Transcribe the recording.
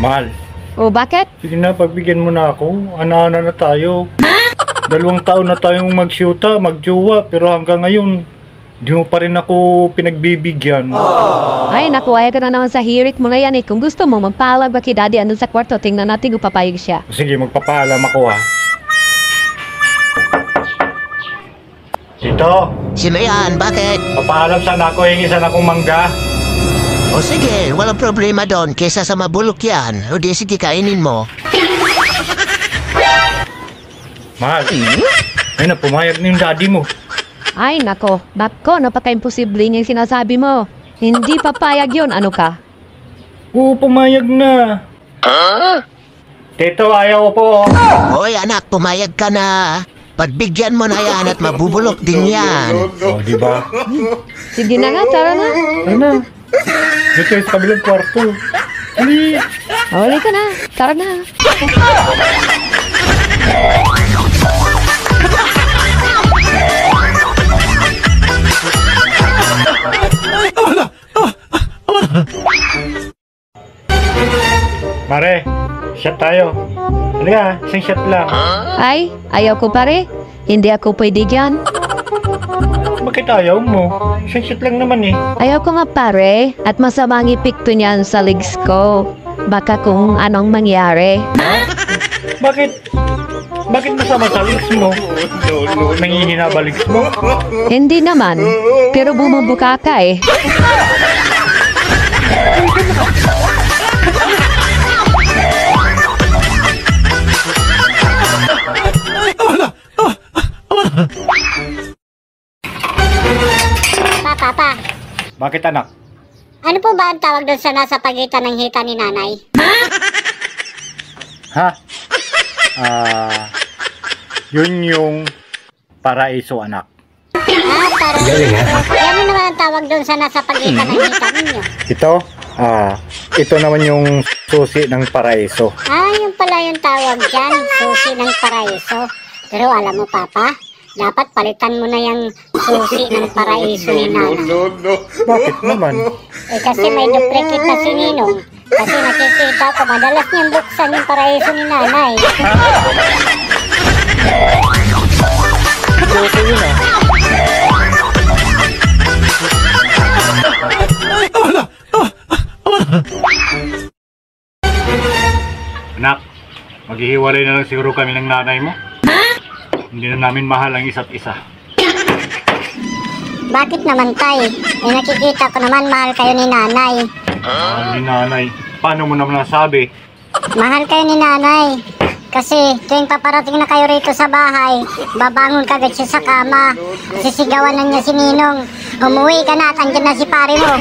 Mahal. O bakit? Sige na, pagbigyan mo na ako. Ana-ana na tayo. 2 taon na tayong magsyuta, magjowa, pero hanggang ngayon, di mo pa rin ako pinagbibigyan. Ay, naku, ayaw ka na naman sa hirit mo na yan eh. Kung gusto mo, magpaalam ba kay daddy andun sa kwarto, tingnan natin kung papayag siya. Sige, magpapaalam ako ha. Tito, Sino yan? Bakit? papaalam sana ako, hingi sana akong mangga. O sige, walang problema doon. Kesa sa mabulok yan. O di sige, kainin mo. Mahal, ay na, pumayag na yung daddy mo. Ay, nako, napaka-imposible yung sinasabi mo. Hindi papayag yun, ano ka? Oo, pumayag na. Tito, ayaw po. Hoy anak, pumayag ka na. Pagbigyan mo na yan at mabubulok din yan. Oh, di ba? Sige na nga, tara na. Ano? Dito tayo sa kabilang kwarto. Ali! Huli ka na, tara na. Mare, shot tayo. Halika, isang shot lang. Ay, ayaw ko pare. Hindi ako pwede dyan. Bakit ayaw mo? Isang shot lang naman eh. Ayaw ko nga pare, at masamang ipikto niyan sa legs ko. Baka kung anong mangyari. Bakit? Bakit masama sa lips mo? Nangihina ba lips mo? Hindi naman, pero bumubuka ka eh. Papa, Bakit anak? ano po ba ang tawag doon sa nasa pagitan ng hita ni nanay? Ha? Yun yung paraiso anak. Parang ano naman ang tawag doon sa nasa pagitan ng hita ninyo? Ito naman yung susi ng paraiso. Yung pala yung tawag dyan, susi ng paraiso. Pero alam mo, Papa, dapat palitan mo na yung susi ng paraiso ni nanay. Bakit naman? Kasi may duplicate na si Ninong. Kasi nakikita ko, madalas niyang buksan yung paraiso ni nanay. Ito yun ah. Anak, maghihiwalay na lang siguro kami ng nanay mo. Hindi na namin mahal ang isa't isa. Bakit naman, Tay? Nakikita ko naman mahal kayo ni nanay. Mahal ni nanay. Paano mo naman nasabi? Mahal kayo ni nanay. Kasi tuwing paparating na kayo rito sa bahay, babangon kagad siya sa kama. Sisigawan na niya si Ninong. Umuwi ka na at andyan na si pare mo.